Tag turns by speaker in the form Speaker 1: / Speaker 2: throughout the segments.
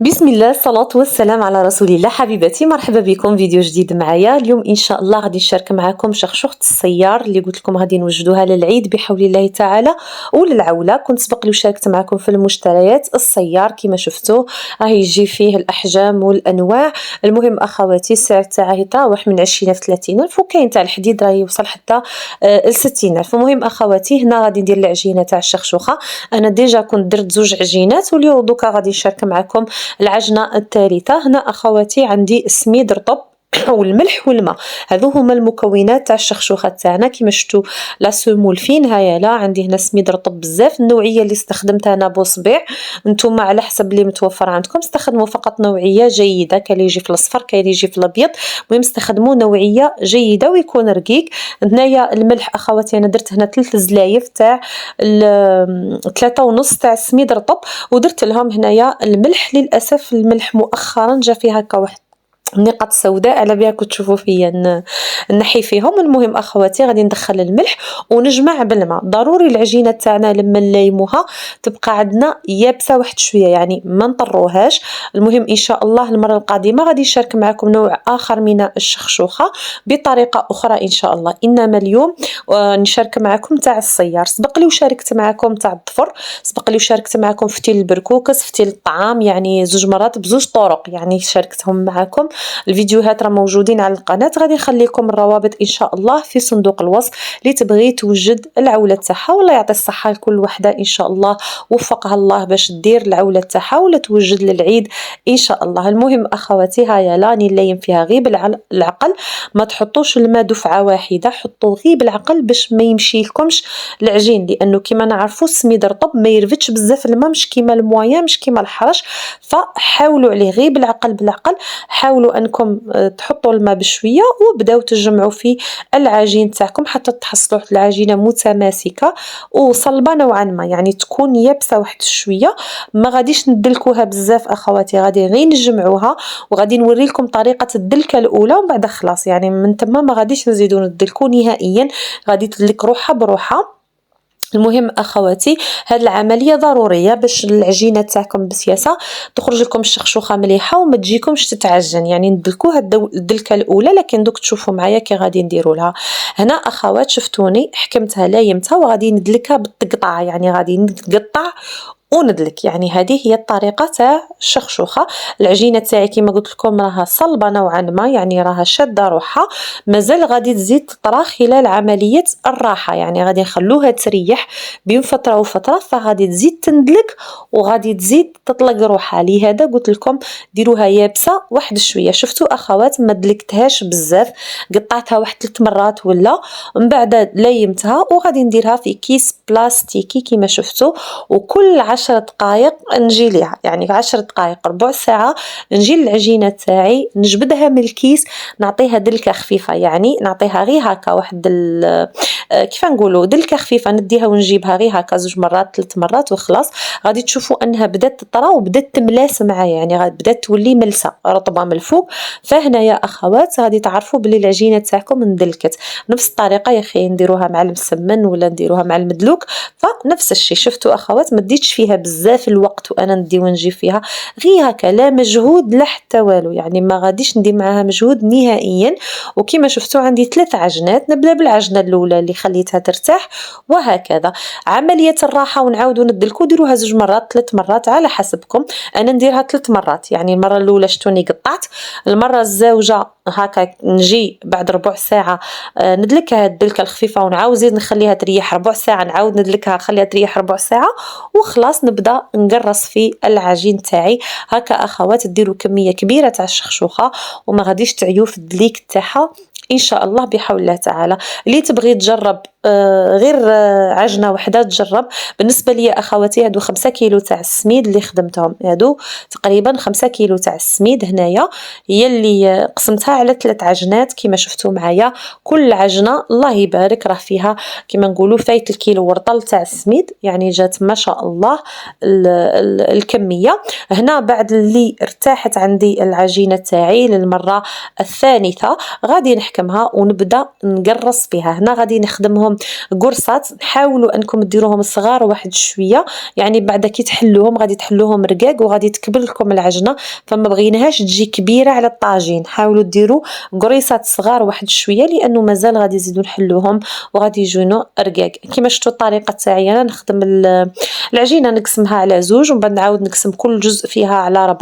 Speaker 1: بسم الله، الصلاة والسلام على رسول الله. حبيباتي مرحبا بكم فيديو جديد معايا. اليوم ان شاء الله غادي نشارك معكم شخشوخة السيار اللي قلت لكم غادي نوجدوها للعيد بحول الله تعالى وللعولة. كنت سبق لي وشاركت معكم في المشتريات. السيار كما شفتوا راه يجي فيه الاحجام والانواع. المهم اخواتي السعر تاعه يتراوح من 20 في 30 الف، وكاين تاع الحديد راه يوصل حتى ل 60 الف. المهم اخواتي هنا غادي ندير العجينه تاع الشخشوخه. انا ديجا كنت درت زوج عجينات، واليوم دوكا غادي نشارك معكم العجنة الثالثة. هنا أخواتي عندي سميد رطب والملح والماء، هذو هما المكونات تاع الشخشوخه تاعنا. كيما شفتوا لا سمول فين هايله. عندي هنا سميد رطب بزاف. النوعيه اللي استخدمتها انا بوصبيع، نتوما على حسب اللي متوفر عندكم استخدموا فقط نوعيه جيده. كاين اللي يجي في الاصفر، كاين اللي يجي في الابيض، المهم استخدموا نوعيه جيده ويكون رقيق. هنايا الملح اخواتي انا درت هنا 3 زلايف تاع 3.5 تاع سميد رطب، ودرت لهم هنايا الملح. للاسف الملح مؤخرا جا فيه هكا واحد النقط سوداء، على بها كنت تشوفوا فيا نحي فيهم. المهم اخواتي غادي ندخل الملح ونجمع بالماء. ضروري العجينه تاعنا لما نلايموها تبقى عندنا يابسه واحد شويه، يعني ما نطروهاش. المهم ان شاء الله المره القادمه غادي نشارك معكم نوع اخر من الشخشوخه بطريقه اخرى ان شاء الله. انما اليوم نشارك معكم تاع السيار. سبق لي وشاركت معكم تاع الضفر، سبق لي وشاركت معكم فتيل البركوكس، فتيل الطعام، يعني زوج مرات بزوج طرق يعني شاركتهم معكم. الفيديوهات راه موجودين على القناه. غادي نخلي لكم الروابط ان شاء الله في صندوق الوصف اللي تبغي توجد العوله تاعها. والله يعطي الصحه لكل وحده ان شاء الله، وفقها الله باش دير العوله تاعها ولا توجد للعيد ان شاء الله. المهم اخواتي هيا راني نليم فيها غير بالعقل، ما تحطوش الماء دفعه واحده، حطوا غير بالعقل باش ما يمشي لكمش العجين، لانه كما نعرفوا السميد رطب ما يرفتش بزاف الماء، مش كيما المويا مش كيما الحرش. فحاولوا عليه غير بالعقل. حاولوا انكم تحطوا الماء بشويه وبداو تجمعوا في العجين تاعكم حتى تحصلوا العجينه متماسكه وصلبه نوعا ما، يعني تكون يابسه واحد شويه. ما غاديش ندلكوها بزاف اخواتي، غادي غير نجمعوها وغادي نوري لكم طريقه الدلكه الاولى ومن بعد خلاص. يعني من تما ما غاديش نزيدو ندلكو نهائيا، غادي تدلك روحها بروحها. المهم اخواتي هاد العمليه ضروريه باش العجينه تاعكم بسياسه تخرج لكم الشخشوخه مليحه وما تجيكمش تتعجن. يعني ندلكوها الدلكه الاولى، لكن دوك تشوفوا معايا كي غادي نديروا لها. هنا اخوات شفتوني حكمتها لايمتها وغادي ندلكها بالتقطع، يعني غادي نقطع وندلك. يعني هذه هي الطريقه تاع الشخشوخه. العجينه تاعي كما قلت لكم راها صلبه نوعا ما، يعني راها شاده روحها، مازال غادي تزيد تطرى خلال عمليه الراحه. يعني غادي نخلوها تريح بين فتره وفتره، فغادي تزيد تندلك وغادي تزيد تطلق روحها. لهذا قلت لكم ديروها يابسه واحد شويه. شفتوا اخوات ما دلكتهاش بزاف، قطعتها واحد 3 مرات ولا، من بعد ليمتها وغادي نديرها في كيس بلاستيكي كما شفتوا. وكل 10 دقائق نجي ليها، يعني 10 دقائق ربع ساعه نجي للعجينه تاعي نجبدها من الكيس، نعطيها دلكه خفيفه، يعني نعطيها غير هكا واحد كيف نقولوا دلكه خفيفه، نديها ونجيبها غير هكا 2 مرات 3 مرات وخلاص. غادي تشوفوا انها بدات تطرى وبدات تملاس معايا، يعني غادي بدات تولي ملسه رطبه من الفوق. فهنا يا اخوات غادي تعرفوا بلي العجينه تاعكم اندلكت. نفس الطريقه يا اخي نديروها مع المسمن ولا نديروها مع المدلوك، فنفس الشيء. شفتوا اخوات ما ديتش فيها بزاف الوقت وانا ندي ونجي فيها، غير هكا لا مجهود لا حتى والو، يعني ما غاديش ندير معاها مجهود نهائيا. وكما شفتوا عندي 3 عجنات. نبدا بالعجنه الاولى اللي خليتها ترتاح، وهكذا عمليه الراحه ونعاودوا ندلكو. ديروها 2 مرات 3 مرات على حسبكم. انا نديرها 3 مرات، يعني المره الاولى شتوني قطعت، المره الزوجه هكا نجي بعد ربع ساعه ندلكها الدلكه الخفيفه ونعاود زيد نخليها تريح ربع ساعه، نعاود ندلكها نخليها تريح ربع ساعه وخلاص. نبدا نقرص في العجين تاعي هكا اخوات. ديروا كميه كبيره تاع الشخشوخه وما غاديش تعيو في الدليك تاعها ان شاء الله بحول الله تعالى. اللي تبغي تجرب غير عجنه وحده تجرب. بالنسبه لي اخواتي هادو 5 كيلو تاع السميد اللي خدمتهم، هادو تقريبا 5 كيلو تاع السميد. هنايا هي اللي قسمتها على 3 عجنات كما شفتوا معايا. كل عجنه الله يبارك راه فيها كما نقولوا فايت الكيلو ورطل تاع السميد، يعني جات ما شاء الله الكميه. هنا بعد اللي ارتاحت عندي العجينه تاعي للمره الثالثه غادي نحكمها ونبدا نقرص فيها. هنا غادي نخدمهم ديروهم قرصات، حاولوا انكم ديروهم صغار واحد شويه، يعني بعد كي تحلوهم غادي تحلوهم رقاق وغادي تكبر لكم العجنه، فما بغيناهاش تجي كبيره على الطاجين. حاولوا ديروا قريصات صغار واحد شويه لانه مازال غادي نزيدو نحلوهم وغادي يجونو رقاق. كيما شفتوا الطريقه تاعي انا نخدم العجينه نقسمها على زوج ومن بعد نعاود نقسم كل جزء فيها على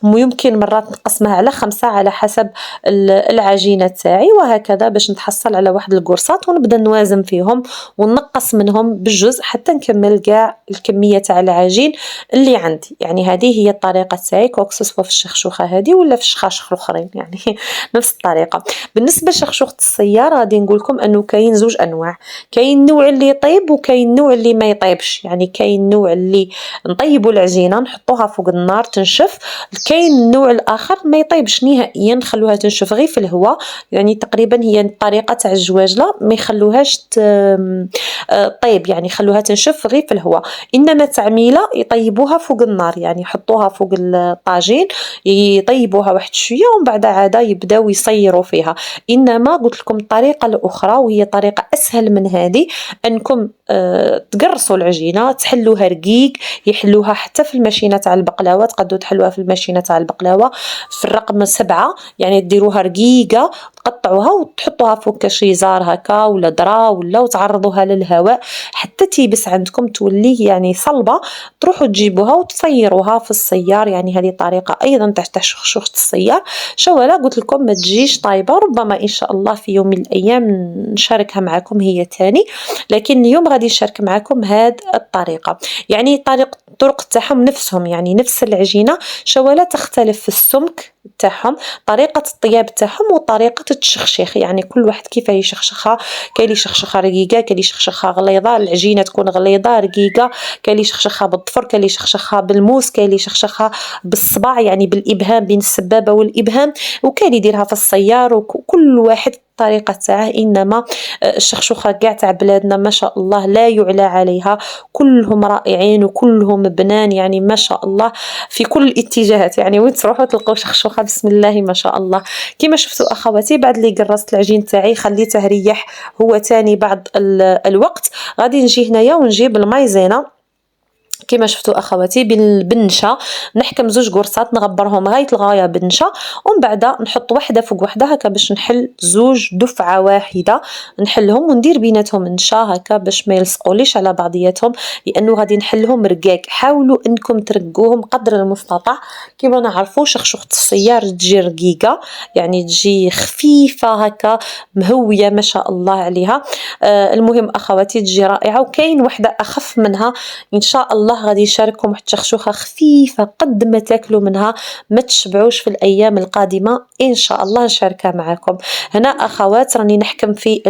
Speaker 1: 4، ويمكن مرات نقسمها على 5 على حسب العجينه تاعي، وهكذا باش نتحصل على واحد القرصات ونبدا نوازن فيهم ونقص منهم بالجزء حتى نكمل كاع الكميه تاع العجين اللي عندي. يعني هذه هي الطريقه تاعي كوكسوسوا في الشخشوخه هذه ولا في الشخاشخ الاخرين، يعني نفس الطريقه. بالنسبه لشخشوخه السياره غادي نقول لكم انه كاين زوج انواع، كاين النوع اللي يطيب وكاين النوع اللي ما يطيبش. يعني كاين النوع اللي نطيبوا العجينه نحطوها فوق النار تنشف، كاين النوع الاخر ما يطيبش نهائيا، نخلوها تنشف غير في الهواء. يعني تقريبا هي الطريقه تاع الجواجله ما يخلوهاش طيب، يعني خلوها تنشف غير في الهواء. انما تعميله يطيبوها فوق النار، يعني يحطوها فوق الطاجين يطيبوها واحد شويه ومن بعد عاده يبداو يصيروا فيها. انما قلت لكم الطريقه الاخرى وهي طريقه اسهل من هذه، انكم تقرصوا العجينه تحلوها رقيق، يحلوها حتى في الماشينه تاع البقلاوه، تقدروا تحلوها في الماشينه تاع البقلاوه في الرقم 7، يعني ديروها رقيقه تقطعوها وتحطوها فوق كشيزار هكا ولا درا ولا وتعرضوها للهواء حتى تيبس عندكم تولي يعني صلبه، تروحوا تجيبوها وتصيروها في الصيار. يعني هذه طريقه ايضا تاع شخشوخه الصيار. شوالا قلت لكم ما تجيش طايبه، ربما ان شاء الله في يوم من الايام نشاركها معكم هي تاني، لكن اليوم غادي نشارك معكم هذه الطريقه. يعني الطرق تاعهم نفسهم، يعني نفس العجينه، شوالا تختلف في السمك تاعهم، طريقه الطياب تاعهم وطريقه التشخشيخ، يعني كل واحد كيف يشخشخها. كاين اللي يشخشخها رقيقه، كاين اللي يشخشخها غليظه، العجينه تكون غليظه رقيقه، كاين اللي يشخشخها بالضفر، كاين اللي يشخشخها بالموس، كاين اللي يشخشخها بالصباع يعني بالابهام بين السبابه والابهام، وكاين اللي يديرها في الصيار، وكل واحد الطريقه تاعه. انما الشخشوخه كاع تاع بلادنا ما شاء الله لا يعلى عليها، كلهم رائعين وكلهم بنان، يعني ما شاء الله في كل الاتجاهات. يعني وين تروحوا تلقاو شخشوخه بسم الله ما شاء الله. كما شفتوا اخواتي بعد اللي قرصت العجين تاعي خليته يريح هو تاني بعض الوقت، غادي نجي هنايا ونجيب المايزينا كما شفتوا اخواتي بالنشا، نحكم زوج قرصات نغبرهم غايه الغايه بالنشا، ومن بعد نحط واحده فوق واحده هكا باش نحل زوج دفعه واحده، نحلهم وندير بيناتهم نشا هكا باش ما يلصقوليش على بعضياتهم، لانه غادي نحلهم رقاق. حاولوا انكم ترقوهم قدر المستطاع. كما نعرفوا شخشوخه السيار تجي رقيقه، يعني تجي خفيفه هكا مهويه ما شاء الله عليها. المهم اخواتي تجي رائعه، وكاين وحده اخف منها ان شاء الله غادي نشارككم واحد الشخشوخه خفيفه قد ما تاكلوا منها ما تشبعوش في الايام القادمه ان شاء الله نشاركها معكم. هنا اخوات راني نحكم في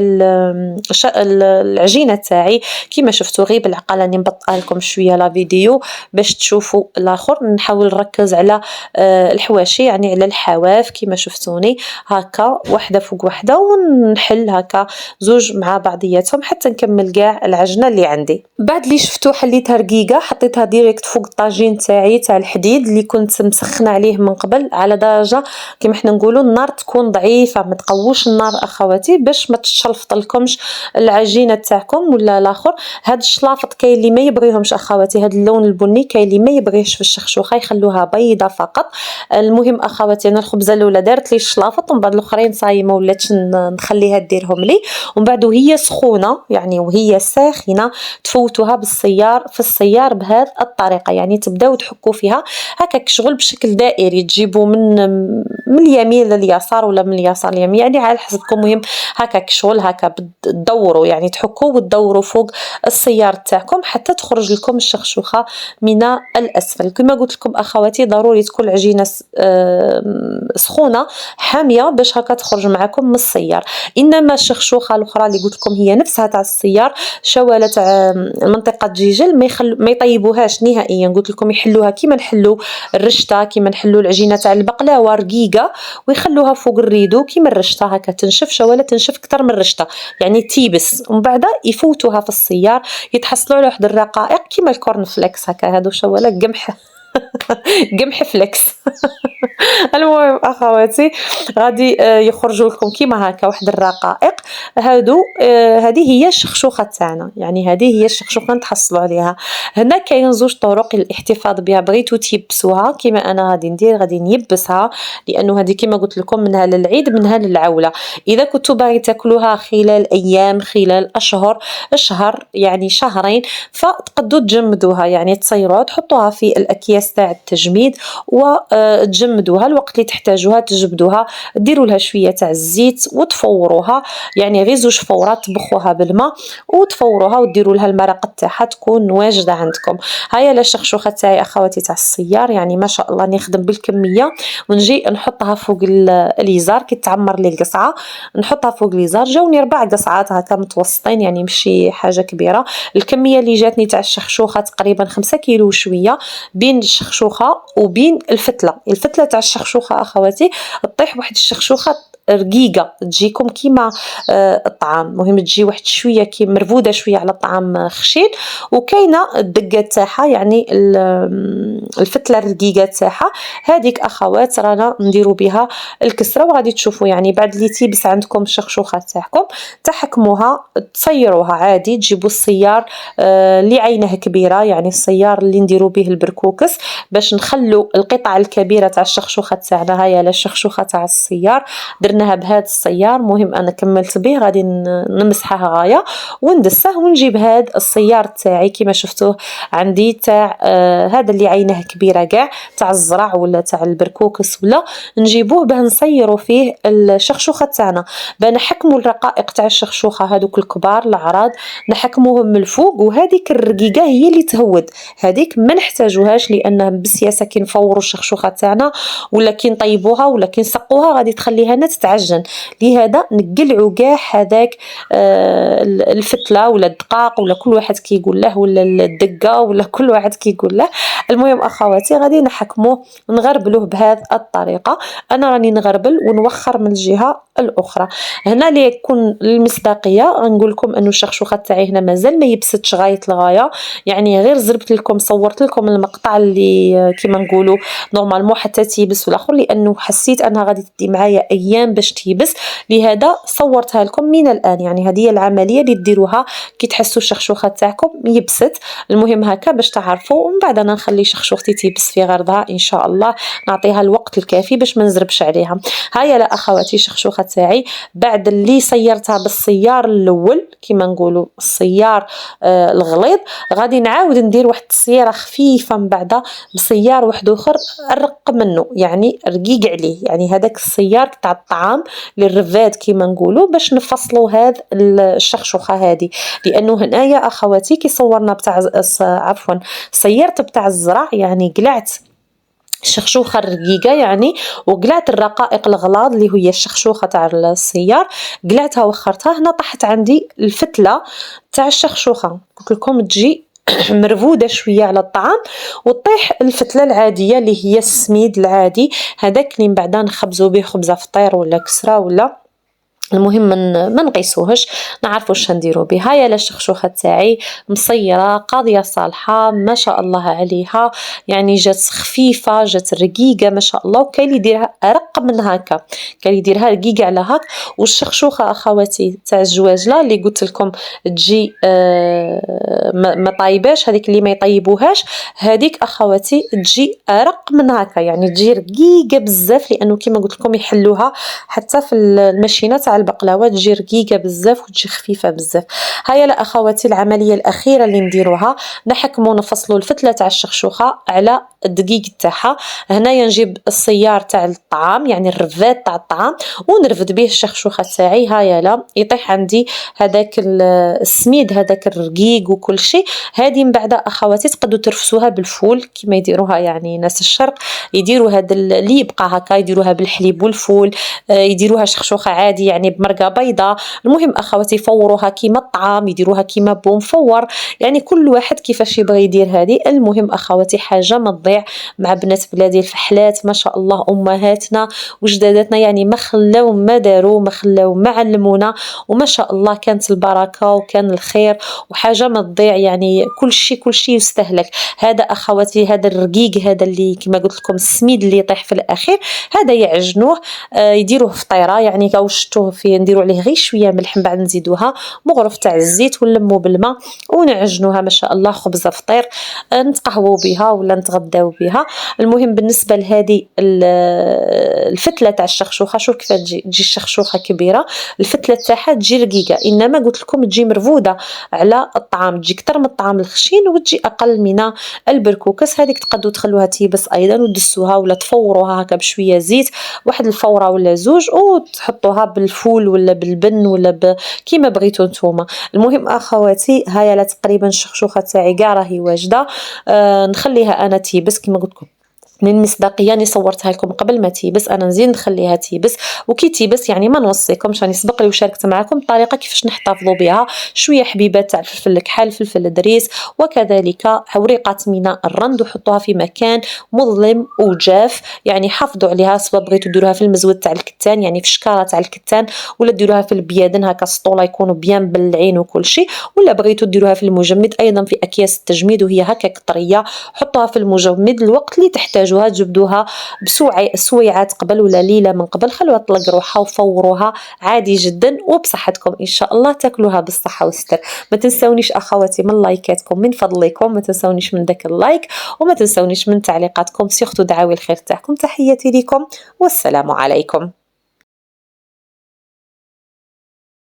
Speaker 1: العجينه تاعي كما شفتوا غير بالعقل، راني نبطئ لكم شويه لا فيديو باش تشوفوا الاخر. نحاول نركز على الحواشي، يعني على الحواف كما شفتوني هكا واحده فوق واحده، ونحل هكا زوج مع بعضياتهم حتى نكمل كاع العجنه اللي عندي. بعد اللي شفتوا حليتها رقيقه حطيتها ديريكت فوق الطاجين تاعي تاع الحديد اللي كنت مسخنه عليه من قبل، على درجه كما حنا نقولوا النار تكون ضعيفه، ما تقووش النار اخواتي باش ما تشلفط لكمش العجينه تاعكم ولا الاخر. هاد الشلافط كاين اللي ما يبغيهمش اخواتي، هاد اللون البني كاين اللي ما يبغيهش في الشخشوخه يخلوها بيضه فقط. المهم اخواتي انا الخبزه الاولى دارت لي الشلافط، ومن بعد الاخرين صاي ما ولاتش نخليها ديرهم لي، ومن بعد وهي سخونه يعني وهي ساخنه تفوتوها بالسيار في السيار بهذه الطريقه، يعني تبداو تحكوا فيها هكاك شغل بشكل دائري، تجيبوا من اليمين لليسار ولا من اليسار لليمين يعني على حسبكم. مهم هكاك شغل هكا تدوروا يعني تحكوا وتدوروا فوق السيار تاعكم حتى تخرج لكم الشخشوخه من الاسفل. كما قلت لكم اخواتي ضروري تكون العجينه سخونه حاميه باش هكا تخرج معكم من السيار. انما الشخشوخه الاخرى اللي قلت لكم هي نفسها تاع السيار شواله تاع منطقه جيجل ما يطيبوهاش نهائيا، قلت لكم يحلوها كيما نحلوا الرشته، كيما نحلوا العجينه تاع البقلاوه رقيقه ويخلوها فوق الريدو كيما الرشته هكا تنشف، شواله تنشف اكثر من الرشته يعني تيبس، ومن بعد يفوتوها في السيار يتحصلوا على واحد الرقائق كيما الكورن فليكس هكا، هادو شواله قمح قمح فليكس. المهم اخواتي غادي يخرجوا لكم كيما هكا واحد الرقائق. هادو هذه هي الشخشوخة تاعنا، يعني هذه هي الشخشوخة نتحصلوا عليها. هنا كاين زوج طرق للاحتفاظ بها، بغيتو تيبسوها كيما أنا غادي ندير، غادي نيبسها لأنه هذه كيما قلت لكم منها للعيد منها للعولة. إذا كنتو باغي تاكلوها خلال أيام خلال أشهر شهر يعني شهرين فتقدو تجمدوها، يعني تصيروها تحطوها في الأكياس تاع التجميد وتجمدوها الوقت اللي تحتاجوها تجبدوها، ديروا لها شوية تاع الزيت وتفوروها، يعني غير زوج فورات تبخوها بالماء وتفوروها وديروا لها المرقة تاعها تكون واجدة عندكم. هيا لا الشخشوخة تاعي أخواتي تاع السيار، يعني ما شاء الله نخدم بالكمية ونجي نحطها فوق اليزار كي تعمر لي القصعة، نحطها فوق اليزار. جاوني 4 قصعات هكا متوسطين يعني ماشي حاجة كبيرة. الكمية اللي جاتني تاع الشخشوخة تقريبا 5 كيلو وشوية بين الشخشوخة وبين الفتلة تاع الشخشوخة أخواتي تطيح واحد الشخشوخة رقيقة تجيكم كيما الطعام، مهم تجي واحد شوية كي مرفودة شوية على الطعام خشين، وكاينة الدقة تاعها يعني الفتلة الرقيقة تاعها هذيك أخوات رانا نديرو بها الكسرة. وغادي تشوفوا يعني بعد اللي تيبس عندكم الشخشوخة تاعكم تحكموها تصيروها عادي، تجيبوا الصيار اللي عينه كبيرة، يعني الصيار اللي نديرو به البركوكس باش نخلو القطع الكبيرة تاع الشخشوخة تاعنا. هيا لا الشخشوخة تاع الصيار درناها بهذا الصيار، مهم انا كملت به غادي نمسحها غايه وندسه ونجيب هذا الصيار تاعي كيما شفتوه عندي تاع هذا اللي عينه كبيره كاع تاع الزرع ولا تاع البركوكس، ولا نجيبوه باه نصيروا فيه الشخشوخه تاعنا، باه نحكموا الرقائق تاع الشخشوخه هذوك الكبار العراض نحكموهم من الفوق، وهذيك الرقيقه هي اللي تهود، هذيك ما نحتاجوهاش لانها بالسياسه كي نفوروا الشخشوخه تاعنا ولا كي نطيبوها ولا كي نسقوها غادي تخليها تتعجن. لهذا نقلعوا كاع هذاك الفتله ولا الدقاق ولا كل واحد كيقول له ولا الدقه ولا كل واحد كيقول له. المهم اخواتي غادي نحكموه نغربلوه بهذه الطريقه، انا راني نغربل ونوخر من الجهه الاخرى. هنا ليكون المصداقيه غنقول لكم انه الشخشوخه تاعي هنا مازال ما يبستش غايه الغايه، يعني غير زربت لكم صورت لكم المقطع اللي كيما نقولوا نورمالمون حتى تيبس والاخر، لانه حسيت انها غادي تدي معايا ايام باش تيبس، لهذا صورتها لكم من الان. يعني هذه هي العمليه اللي ديروها كي تحسوا الشخشوخه تاعكم يبست. المهم هكا باش تعرفوا، ومن بعد انا نخلي شخشوختي تيبس في غرضها ان شاء الله، نعطيها الوقت الكافي باش ما نزربش عليها. هيا لا اخواتي الشخشوخه تاعي بعد اللي صيرتها بالصيار الاول كيما نقولوا الصيار الغليظ، غادي نعاود ندير واحد التصييره خفيفه من بعد بصيار واحد اخر ارق منه، يعني رقيق عليه، يعني هذاك الصيار تاع الطعام للرفاد كيما نقولوا باش نفصلوا هذا الشخشوخه هذه. لانه هنايا اخواتي كي صورنا بتاع عفوا صيرت بتاع الزرع يعني قلعت الشخشوخه الرقيقه يعني، وقلعت الرقائق الغلاظ اللي هي الشخشوخه تاع الصيار قلعتها وخرتها. هنا طاحت عندي الفتله تاع الشخشوخه، قلت لكم تجي مرفوده شويه على الطعام وطيح الفتله العاديه اللي هي السميد العادي هذاك اللي من بعد نخبزوا به خبزه فطير ولا كسره ولا المهم ما نقيسوهش نعرفوا واش نديروا بها. يا لا الشخشوخه تاعي مصيره قاضيه صالحه ما شاء الله عليها، يعني جات خفيفه جات رقيقه ما شاء الله، وكاين اللي يديرها ارق من هكا كاين اللي يديرها رقيقه على هاك. والشخشوخه اخواتي تاع الجواجله اللي قلت لكم تجي ما طايباش، هذيك اللي ما يطيبوهاش هذيك اخواتي تجي ارق من هكا، يعني تجي رقيقه بزاف، لانه كما قلت لكم يحلوها حتى في الماشينه تاع البقلاوه تجي رقيقه بزاف وتجي خفيفه بزاف. هيا لا اخواتي العمليه الاخيره اللي نديروها نحكموا نفصلوا الفتله تاع الشخشوخه على الدقيق تاعها. هنايا نجيب الصيار تاع الطعام يعني الرفاد تاع الطعام ونرفد به الشخشوخه تاعي. هيا لا يطيح عندي هذاك السميد هذاك الرقيق وكل شيء. هذه من بعد اخواتي تقدروا ترفسوها بالفول كما يديروها يعني ناس الشرق، يديروا هذا اللي يبقى هكا يديروها بالحليب والفول، يديروها شخشوخه عادي يعني بمرقه بيضاء. المهم اخواتي يفوروها كيما الطعام يديروها كيما بو مفور، يعني كل واحد كيفاش يبغي يدير هذه. المهم اخواتي حاجه ما تضيع مع بنات بلادي الفحلات ما شاء الله امهاتنا وجداداتنا، يعني ما خلاو ما داروا ما خلاو ما علمونا، وما شاء الله كانت البركه وكان الخير وحاجه ما تضيع، يعني كل شيء يستهلك. هذا اخواتي هذا الرقيق هذا اللي كما قلت لكم السميد اللي يطيح في الاخير هذا يعجنوه يديروه فطيره، يعني كاو شفتوه فيه نديرو عليه غير شويه ملح من بعد نزيدوها مغرف تاع الزيت ونلمو بالماء ونعجنوها ما شاء الله خبزه فطير نتقهووا بها ولا نتغداو بها. المهم بالنسبه لهذه الفتله تاع الشخشوخه، شوف كيف تجي الشخشوخه كبيره، الفتله تاعها تجي رقيقه، انما قلت لكم تجي مرفوده على الطعام، تجي اكثر من الطعام الخشين وتجي اقل من البركوكس. هذيك تقدروا تخلوها تيبس ايضا ودسوها ولا تفوروها هكا بشويه زيت واحد الفوره ولا زوج وتحطوها بالفول ولا بالبن ولا كيما بغيتو نتوما. المهم اخواتي هيا لا تقريبا الشخشوخه تاعي كاع راهي واجده. نخليها انا تيبس كيما قلت لكم من المصداقيه راني صورتها لكم قبل ما تيبس، انا نزيد نخليها تيبس وكي تيبس يعني ما نوصيكمش، راني سبق لي وشاركت معكم الطريقه كيفاش نحتفظوا بها. شويه حبيبات تاع الفلفل الكحل، فلفل الدريس، وكذلك وريقات من الرند، وحطوها في مكان مظلم وجاف، يعني حافظوا عليها، سواء بغيتوا ديروها في المزود تاع الكتان يعني في شكاره تاع الكتان، ولا ديروها في البيادن هكا سطوله يكونوا بيان مبلعين وكل شيء، ولا بغيتوا ديروها في المجمد ايضا في اكياس التجميد وهي هكا طريه، حطوها في المجمد الوقت اللي تحتاجوها، تجبدوها بسويعات قبل ولا ليله من قبل، خلوها تطلق روحها وفوروها عادي جدا وبصحتكم ان شاء الله تاكلوها بالصحه والستر. ما تنسونيش اخواتي من لايكاتكم من فضلكم، ما تنسونيش من داك اللايك، وما تنسونيش من تعليقاتكم، سيرتو دعاوي الخير تاعكم. تحياتي لكم والسلام عليكم.